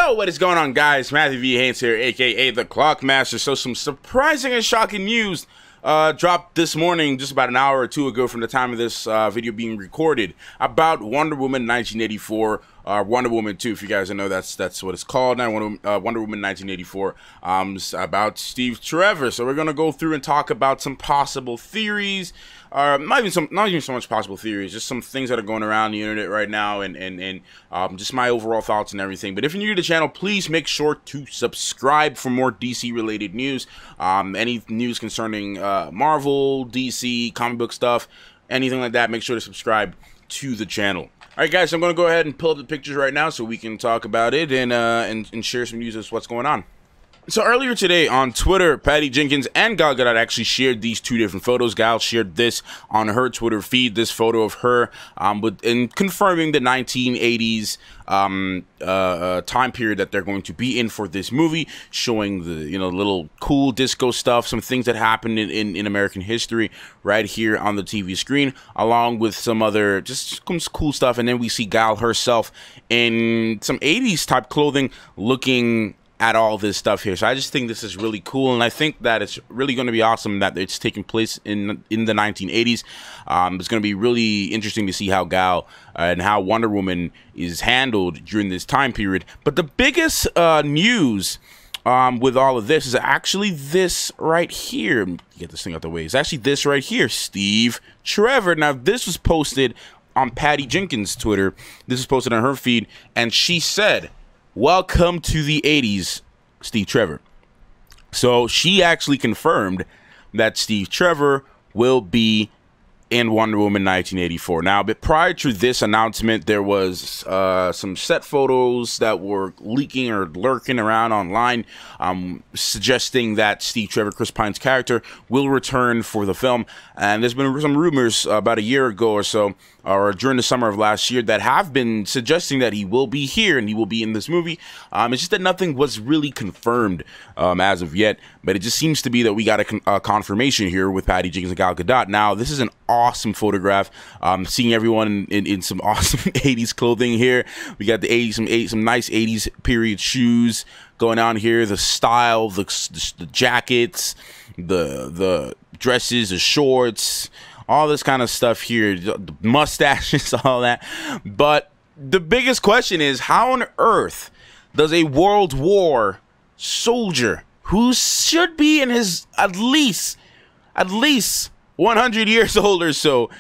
Yo, what is going on, guys? Matthew V. Haynes here, aka the Clockmaster. So some surprising and shocking news dropped this morning, just about an hour or two ago from the time of this video being recorded, about Wonder Woman 1984, Wonder Woman 2, if you guys don't know, that's what it's called now, Wonder Woman 1984, about Steve Trevor. So we're going to go through and talk about some possible theories, not even so much possible theories, just some things that are going around the internet right now, and just my overall thoughts and everything. But if you're new to the channel, please make sure to subscribe for more DC related news, any news concerning Marvel, DC, comic book stuff, anything like that. Make sure to subscribe to the channel. Alright guys, so I'm going to go ahead and pull up the pictures right now so we can talk about it and share some news as to what's going on. So earlier today on Twitter, Patty Jenkins and Gal Gadot actually shared these two different photos. Gal shared this on her Twitter feed, this photo of her confirming the 1980s time period that they're going to be in for this movie, showing the little cool disco stuff, some things that happened in American history right here on the TV screen, along with some other just some cool stuff. And then we see Gal herself in some 80s type clothing, looking at all this stuff here. So I just think this is really cool, and I think that it's really going to be awesome that it's taking place in the 1980s. It's going to be really interesting to see how Gal and how Wonder Woman is handled during this time period. But the biggest news with all of this is actually this right here. Get this thing out the way. It's actually this right here, Steve Trevor. Now this was posted on Patty Jenkins' Twitter. This is posted on her feed, and she said, "Welcome to the 80s, Steve Trevor." So she actually confirmed that Steve Trevor will be in Wonder Woman 1984. Now, but prior to this announcement, there was some set photos that were leaking or lurking around online, suggesting that Steve Trevor, Chris Pine's character, will return for the film. And there's been some rumors about a year ago or so, or during the summer of last year, that have been suggesting that he will be here and he will be in this movie. It's just that nothing was really confirmed as of yet, but it just seems to be that we got a confirmation here with Patty Jenkins and Gal Gadot. Now, this is an awesome photograph. Seeing everyone in some awesome 80s clothing here. We got the 80s, some nice 80s period shoes going on here. The style, the jackets, the dresses, the shorts, all this kind of stuff here, the mustaches, all that. But the biggest question is, how on earth does a World War soldier who should be in his at least 100 years old or so,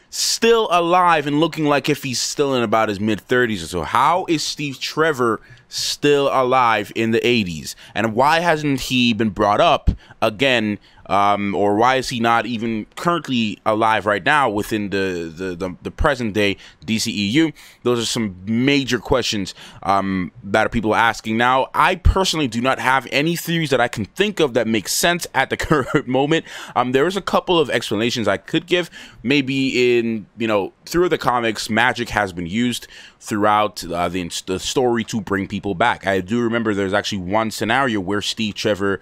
still alive and looking like if he's still in about his mid-30s or so? How is Steve Trevor still alive in the 80s? And why hasn't he been brought up again, or why is he not even currently alive right now within the present day DCEU? Those are some major questions that people are asking now. I personally do not have any theories that I can think of that make sense at the current moment. There is a couple of explanations I could give. Maybe in, through the comics, magic has been used throughout the story to bring people back. I do remember there's actually one scenario where Steve Trevor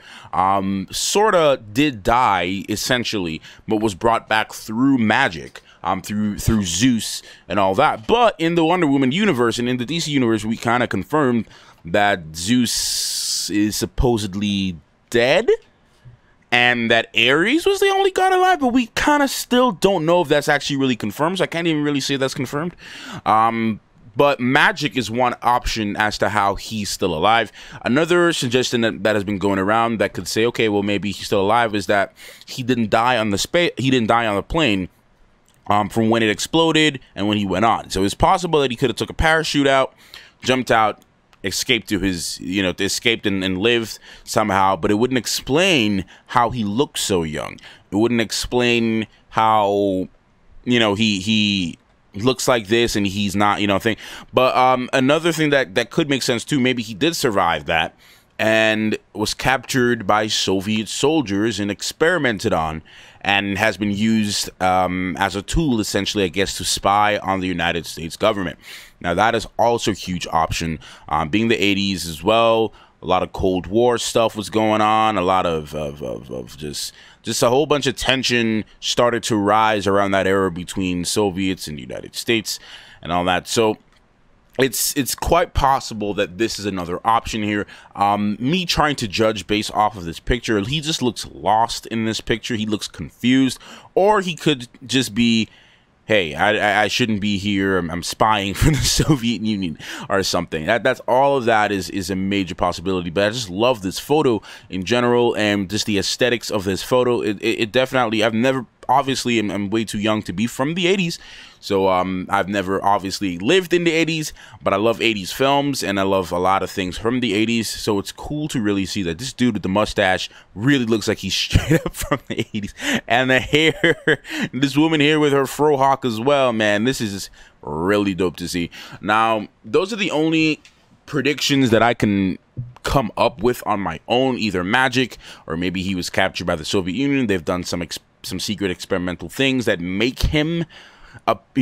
sort of did die, essentially, but was brought back through magic, through Zeus and all that. But in the Wonder Woman universe and in the DC universe, we kind of confirmed that Zeus is supposedly dead, and that Ares was the only god alive, but we kind of still don't know if that's actually really confirmed. So I can't even really say that's confirmed. But magic is one option as to how he's still alive. Another suggestion that has been going around that could say, okay, well, maybe he's still alive, is that he didn't die on the plane from when it exploded and when he went on. So it's possible that he could have took a parachute out, jumped out, escaped to his, escaped and lived somehow, but it wouldn't explain how he looked so young. It wouldn't explain how, he looks like this and he's not, thing. But another thing that could make sense too, maybe he did survive that and was captured by Soviet soldiers and experimented on, and has been used as a tool, essentially, I guess, to spy on the United States government. Now, that is also a huge option. Being the 80s as well, a lot of Cold War stuff was going on, a lot of just a whole bunch of tension started to rise around that era between Soviets and the United States and all that. So it's quite possible that this is another option here. Me trying to judge based off of this picture, he just looks lost in this picture. He looks confused, or he could just be, hey, I shouldn't be here. I'm spying for the Soviet Union or something. That's all of that is a major possibility. But I just love this photo in general, and just the aesthetics of this photo. It definitely, I've never, obviously, I'm way too young to be from the 80s. So I've never obviously lived in the 80s, but I love 80s films, and I love a lot of things from the 80s. So it's cool to really see that this dude with the mustache really looks like he's straight up from the 80s. And the hair, this woman here with her fro hawk as well, man, this is really dope to see. Now, those are the only predictions that I can come up with on my own, either magic, or maybe he was captured by the Soviet Union. They've done some secret experimental things that make him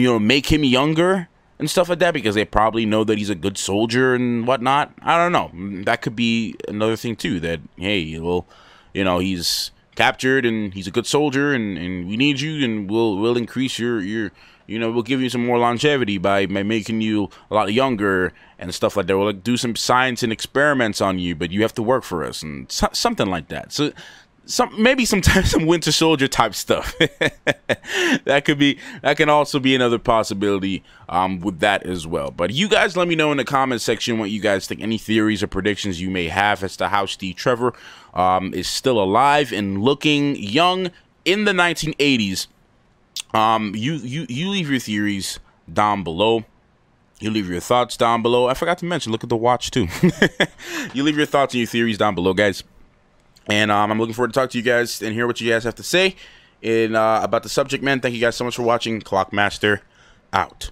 make him younger and stuff like that, because they probably know that he's a good soldier and whatnot. I don't know. That could be another thing too, that, hey, well, he's captured and he's a good soldier, and we need you, and we'll increase your we'll give you some more longevity by making you a lot younger and stuff like that. We'll do some science and experiments on you, but you have to work for us, and something like that. So maybe sometimes some Winter Soldier type stuff. that can also be another possibility with that as well. But you guys let me know in the comment section what you guys think, any theories or predictions you may have as to how Steve Trevor is still alive and looking young in the 1980s. You leave your theories down below. You leave your thoughts down below. I forgot to mention, look at the watch too. You leave your thoughts and your theories down below, guys. And I'm looking forward to talk to you guys and hear what you guys have to say about the subject, man. Thank you guys so much for watching. Clockmaster out.